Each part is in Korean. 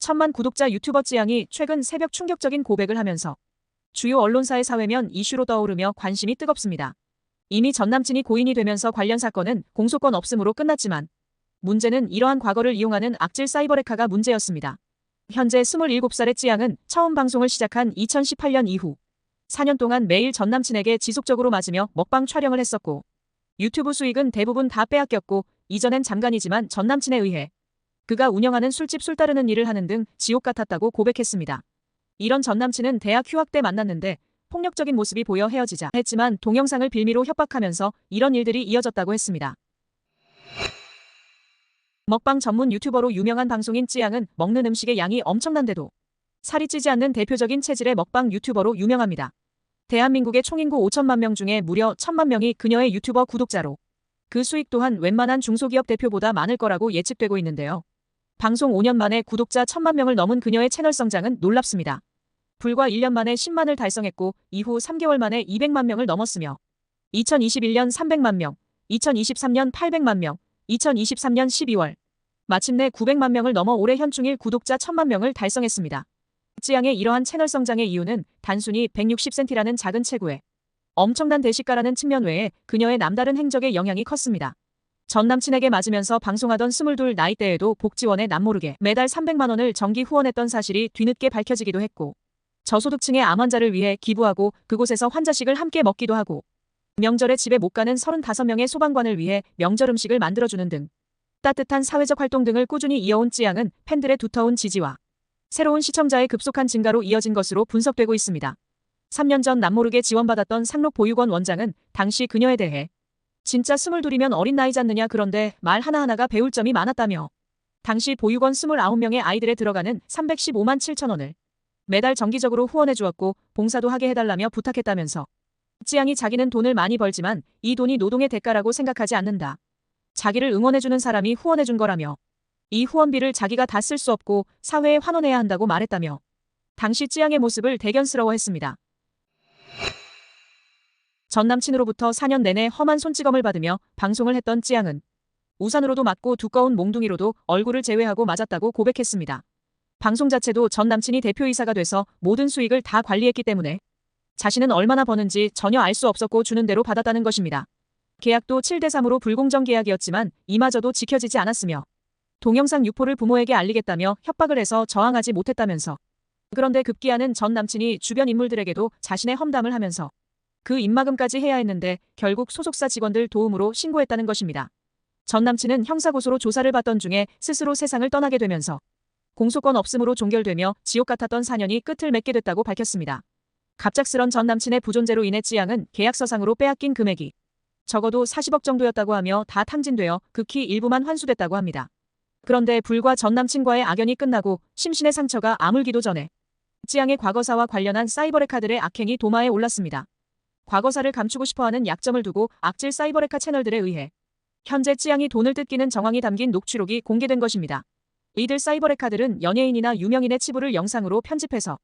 천만 구독자 유튜버 찌양이 최근 새벽 충격적인 고백을 하면서 주요 언론사의 사회면 이슈로 떠오르며 관심이 뜨겁습니다. 이미 전남친이 고인이 되면서 관련 사건은 공소권 없음으로 끝났지만 문제는 이러한 과거를 이용하는 악질 사이버레카가 문제였습니다. 현재 27살의 찌양은 처음 방송을 시작한 2018년 이후 4년 동안 매일 전남친에게 지속적으로 맞으며 먹방 촬영을 했었고 유튜브 수익은 대부분 다 빼앗겼고 이전엔 잠깐이지만 전남친에 의해 그가 운영하는 술집 술 따르는 일을 하는 등 지옥 같았다고 고백했습니다. 이런 전남친은 대학 휴학 때 만났는데 폭력적인 모습이 보여 헤어지자 했지만 동영상을 빌미로 협박하면서 이런 일들이 이어졌다고 했습니다. 먹방 전문 유튜버로 유명한 방송인 찌양은 먹는 음식의 양이 엄청난데도 살이 찌지 않는 대표적인 체질의 먹방 유튜버로 유명합니다. 대한민국의 총인구 5천만 명 중에 무려 1,000만 명이 그녀의 유튜버 구독자로 그 수익 또한 웬만한 중소기업 대표보다 많을 거라고 예측되고 있는데요. 방송 5년 만에 구독자 1,000만 명을 넘은 그녀의 채널 성장은 놀랍습니다. 불과 1년 만에 10만을 달성했고 이후 3개월 만에 200만 명을 넘었으며 2021년 300만 명, 2023년 800만 명, 2023년 12월 마침내 900만 명을 넘어 올해 현충일 구독자 1,000만 명을 달성했습니다. 찌양의 이러한 채널 성장의 이유는 단순히 160cm라는 작은 체구에 엄청난 대식가라는 측면 외에 그녀의 남다른 행적의 영향이 컸습니다. 전 남친에게 맞으면서 방송하던 22 나이대에도 복지원에 남모르게 매달 300만 원을 정기 후원했던 사실이 뒤늦게 밝혀지기도 했고 저소득층의 암 환자를 위해 기부하고 그곳에서 환자식을 함께 먹기도 하고 명절에 집에 못 가는 35명의 소방관을 위해 명절 음식을 만들어주는 등 따뜻한 사회적 활동 등을 꾸준히 이어온 찌양은 팬들의 두터운 지지와 새로운 시청자의 급속한 증가로 이어진 것으로 분석되고 있습니다. 3년 전 남모르게 지원받았던 상록 보육원 원장은 당시 그녀에 대해 진짜 22이면 어린 나이잖느냐 그런데 말 하나하나가 배울 점이 많았다며 당시 보육원 29명의 아이들에 들어가는 315만 7천 원을 매달 정기적으로 후원해 주었고 봉사도 하게 해달라며 부탁했다면서 찌양이 자기는 돈을 많이 벌지만 이 돈이 노동의 대가라고 생각하지 않는다. 자기를 응원해주는 사람이 후원해준 거라며 이 후원비를 자기가 다 쓸 수 없고 사회에 환원해야 한다고 말했다며 당시 찌양의 모습을 대견스러워했습니다. 전 남친으로부터 4년 내내 험한 손찌검을 받으며 방송을 했던 찌양은 우산으로도 맞고 두꺼운 몽둥이로도 얼굴을 제외하고 맞았다고 고백했습니다. 방송 자체도 전 남친이 대표이사가 돼서 모든 수익을 다 관리했기 때문에 자신은 얼마나 버는지 전혀 알 수 없었고 주는 대로 받았다는 것입니다. 계약도 7대3으로 불공정 계약이었지만 이마저도 지켜지지 않았으며 동영상 유포를 부모에게 알리겠다며 협박을 해서 저항하지 못했다면서 그런데 급기야는 전 남친이 주변 인물들에게도 자신의 험담을 하면서 그 입막음까지 해야 했는데 결국 소속사 직원들 도움으로 신고했다는 것입니다. 전 남친은 형사고소로 조사를 받던 중에 스스로 세상을 떠나게 되면서 공소권 없음으로 종결되며 지옥 같았던 4년이 끝을 맺게 됐다고 밝혔습니다. 갑작스런 전 남친의 부존재로 인해 찌양은 계약서상으로 빼앗긴 금액이 적어도 40억 정도였다고 하며 다 탕진되어 극히 일부만 환수됐다고 합니다. 그런데 불과 전 남친과의 악연이 끝나고 심신의 상처가 아물기도 전에 찌양의 과거사와 관련한 사이버레카들의 악행이 도마에 올랐습니다. 과거사를 감추고 싶어하는 약점을 두고 악질 사이버레카 채널들에 의해 현재 찌양이 돈을 뜯기는 정황이 담긴 녹취록이 공개된 것입니다. 이들 사이버레카들은 연예인이나 유명인의 치부를 영상으로 편집해서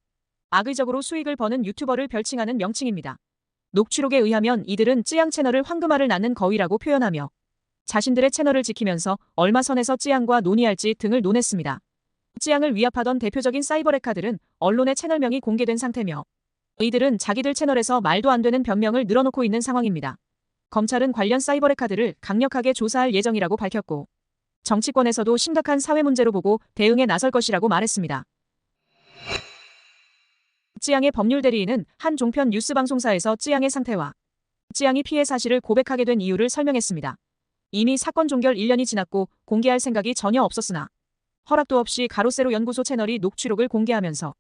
악의적으로 수익을 버는 유튜버를 별칭하는 명칭입니다. 녹취록에 의하면 이들은 찌양 채널을 황금알을 낳는 거위라고 표현하며 자신들의 채널을 지키면서 얼마 선에서 찌양과 논의할지 등을 논했습니다. 찌양을 위압하던 대표적인 사이버레카들은 언론의 채널명이 공개된 상태며 이들은 자기들 채널에서 말도 안 되는 변명을 늘어놓고 있는 상황입니다. 검찰은 관련 사이버레카들을 강력하게 조사할 예정이라고 밝혔고 정치권에서도 심각한 사회 문제로 보고 대응에 나설 것이라고 말했습니다. 찌양의 법률 대리인은 한 종편 뉴스 방송사에서 찌양의 상태와 찌양이 피해 사실을 고백하게 된 이유를 설명했습니다. 이미 사건 종결 1년이 지났고 공개할 생각이 전혀 없었으나 허락도 없이 가로세로 연구소 채널이 녹취록을 공개하면서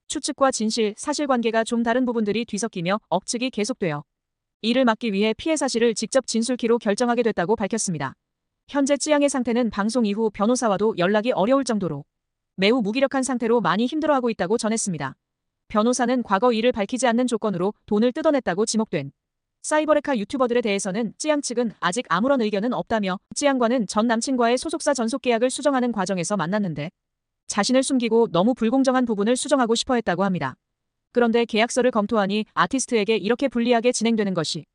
추측과 진실, 사실관계가 좀 다른 부분들이 뒤섞이며 억측이 계속되어 이를 막기 위해 피해 사실을 직접 진술키로 결정하게 됐다고 밝혔습니다. 현재 찌양의 상태는 방송 이후 변호사와도 연락이 어려울 정도로 매우 무기력한 상태로 많이 힘들어하고 있다고 전했습니다. 변호사는 과거 일을 밝히지 않는 조건으로 돈을 뜯어냈다고 지목된 사이버레카 유튜버들에 대해서는 찌양 측은 아직 아무런 의견은 없다며 찌양과는 전 남친과의 소속사 전속 계약을 수정하는 과정에서 만났는데 자신을 숨기고 너무 불공정한 부분을 수정하고 싶어 했다고 합니다. 그런데 계약서를 검토하니 아티스트에게 이렇게 불리하게 진행되는 것이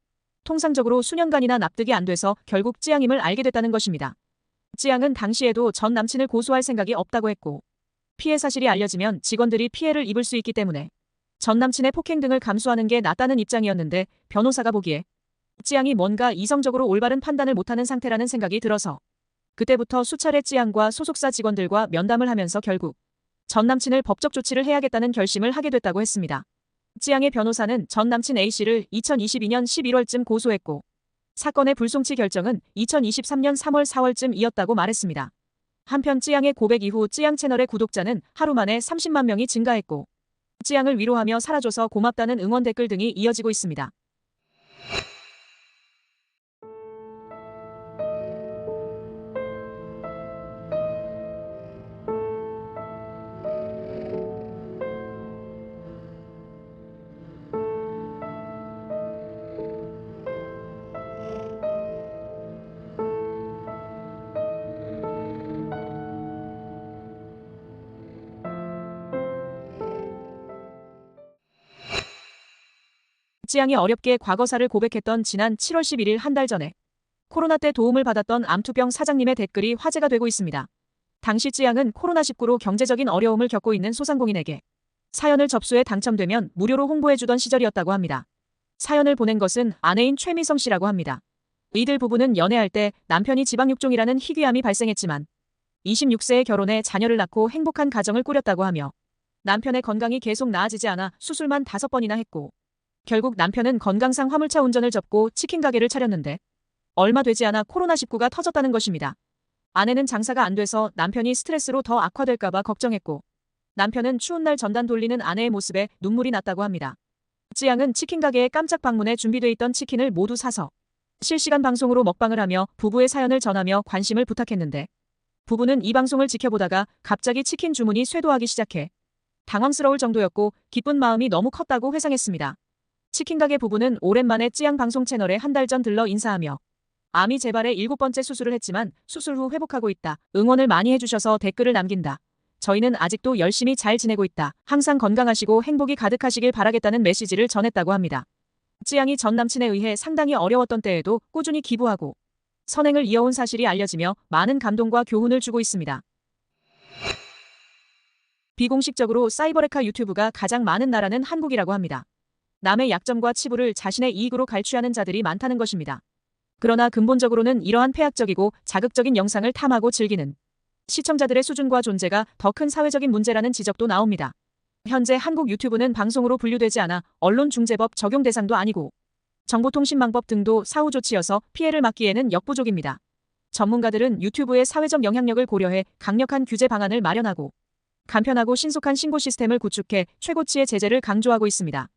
통상적으로 수년간이나 납득이 안 돼서 결국 찌양임을 알게 됐다는 것입니다. 찌양은 당시에도 전 남친을 고소할 생각이 없다고 했고 피해 사실이 알려지면 직원들이 피해를 입을 수 있기 때문에 전 남친의 폭행 등을 감수하는 게 낫다는 입장이었는데 변호사가 보기에 찌양이 뭔가 이성적으로 올바른 판단을 못하는 상태라는 생각이 들어서 그때부터 수차례 찌양과 소속사 직원들과 면담을 하면서 결국 전 남친을 법적 조치를 해야겠다는 결심을 하게 됐다고 했습니다. 찌양의 변호사는 전 남친 A씨를 2022년 11월쯤 고소했고 사건의 불송치 결정은 2023년 3월 4월쯤이었다고 말했습니다. 한편 찌양의 고백 이후 찌양 채널의 구독자는 하루 만에 30만 명이 증가했고 찌양을 위로하며 살아줘서 고맙다는 응원 댓글 등이 이어지고 있습니다. 찌양이 어렵게 과거사를 고백했던 지난 7월 11일 한 달 전에 코로나 때 도움을 받았던 암투병 사장님의 댓글이 화제가 되고 있습니다. 당시 찌양은 코로나19로 경제적인 어려움을 겪고 있는 소상공인에게 사연을 접수해 당첨되면 무료로 홍보해주던 시절이었다고 합니다. 사연을 보낸 것은 아내인 최미성 씨라고 합니다. 이들 부부는 연애할 때 남편이 지방육종이라는 희귀암이 발생했지만 26세에 결혼해 자녀를 낳고 행복한 가정을 꾸렸다고 하며 남편의 건강이 계속 나아지지 않아 수술만 5번이나 했고 결국 남편은 건강상 화물차 운전을 접고 치킨 가게를 차렸는데 얼마 되지 않아 코로나19가 터졌다는 것입니다. 아내는 장사가 안 돼서 남편이 스트레스로 더 악화될까봐 걱정했고 남편은 추운 날 전단 돌리는 아내의 모습에 눈물이 났다고 합니다. 찌양은 치킨 가게에 깜짝 방문해 준비돼 있던 치킨을 모두 사서 실시간 방송으로 먹방을 하며 부부의 사연을 전하며 관심을 부탁했는데 부부는 이 방송을 지켜보다가 갑자기 치킨 주문이 쇄도하기 시작해 당황스러울 정도였고 기쁜 마음이 너무 컸다고 회상했습니다. 치킨 가게 부부는 오랜만에 찌양 방송 채널에 한 달 전 들러 인사하며 암이 재발해 7번째 수술을 했지만 수술 후 회복하고 있다. 응원을 많이 해주셔서 댓글을 남긴다. 저희는 아직도 열심히 잘 지내고 있다. 항상 건강하시고 행복이 가득하시길 바라겠다는 메시지를 전했다고 합니다. 찌양이 전 남친에 의해 상당히 어려웠던 때에도 꾸준히 기부하고 선행을 이어온 사실이 알려지며 많은 감동과 교훈을 주고 있습니다. 비공식적으로 사이버레카 유튜브가 가장 많은 나라는 한국이라고 합니다. 남의 약점과 치부를 자신의 이익으로 갈취하는 자들이 많다는 것입니다. 그러나 근본적으로는 이러한 폐악적이고 자극적인 영상을 탐하고 즐기는 시청자들의 수준과 존재가 더 큰 사회적인 문제라는 지적도 나옵니다. 현재 한국 유튜브는 방송으로 분류되지 않아 언론중재법 적용 대상도 아니고 정보통신망법 등도 사후 조치여서 피해를 막기에는 역부족입니다. 전문가들은 유튜브의 사회적 영향력을 고려해 강력한 규제 방안을 마련하고 간편하고 신속한 신고 시스템을 구축해 최고치의 제재를 강조하고 있습니다.